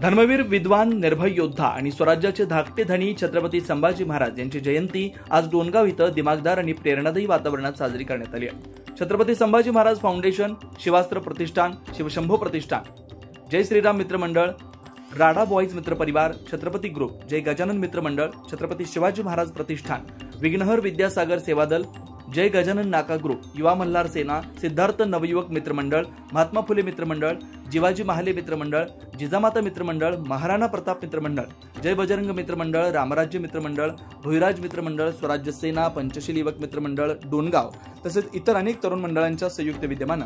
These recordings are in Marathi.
धर्मवीर, विद्वान, निर्भय योद्धा आणि स्वराज्याचे धाकटे धनी छत्रपती संभाजी महाराज यांची जयंती आज डोणगाव इथं दिमागदार आणि प्रेरणादायी वातावरणात साजरी करण्यात आली आहे। छत्रपती संभाजी महाराज फाउंडेशन, शिवास्त्र प्रतिष्ठान, शिवशंभो प्रतिष्ठान, जय श्रीराम मित्र मंडळ, राडा बॉईज मित्र परिवार, छत्रपती ग्रुप, जय गजानन मित्र मंडळ, छत्रपती शिवाजी महाराज प्रतिष्ठान, विघ्नहर विद्यासागर सेवा दल, जय गजानन नाका ग्रुप, युवा मल्हार सेना, सिद्धार्थ नवयुवक मित्र मंडळ, महात्मा फुले मित्र मंडळ, जिवाजी महाले मित्र मंडळ, जिजामाता मित्र मंडळ, महाराणा प्रताप मित्र मंडळ, जय बजरंग मित्र मंडळ, रामराज्य मित्र मंडळ, भुईराज मित्र मंडळ, स्वराज्य सेना, पंचशील युवक मित्र मंडळ डोणगाव तसेच इतर अनेक तरुण मंडळांच्या संयुक्त विद्यमानं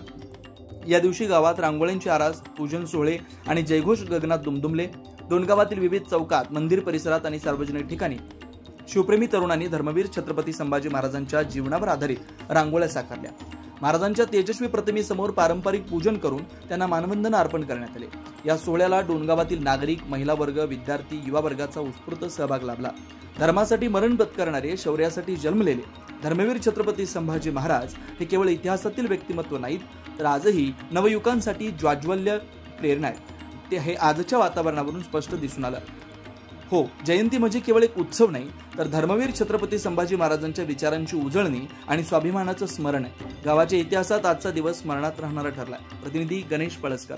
या दिवशी गावात रांगोळ्यांची आरास, पूजन सोहळे आणि जयघोष गगनात दुमदुमले। डोणगावातील विविध चौकात, मंदिर परिसरात आणि सार्वजनिक ठिकाणी शिवप्रेमी तरुणांनी धर्मवीर छत्रपती संभाजी महाराजांच्या जीवनावर आधारित रांगोळ्या साकारल्या। महाराजांच्या तेजस्वी प्रतिमेसमोर पारंपरिक पूजन करून त्यांना मानवंदना अर्पण करण्यात आले। या सोहळ्याला डोणगावातील नागरिक, महिला वर्ग, विद्यार्थी, युवा वर्गाचा उत्स्फूर्त सहभाग लाभला। धर्मासाठी मरण पत्करणारे, शौर्यासाठी जन्मलेले धर्मवीर छत्रपती संभाजी महाराज हे केवळ इतिहासातील व्यक्तिमत्व नाहीत, तर आजही नवयुवकांसाठी ज्वाज्वल्य प्रेरणा आहेत। ते हे आजच्या वातावरणावरून स्पष्ट दिसून आलं। हो, जयंती म्हणजे केवळ एक उत्सव नाही, तर धर्मवीर छत्रपती संभाजी महाराजांच्या विचारांची उजळणी आणि स्वाभिमानाचं स्मरण आहे। गावाच्या इतिहासात आजचा दिवस स्मरणात राहणारा ठरला। प्रतिनिधी गणेश पळसकर।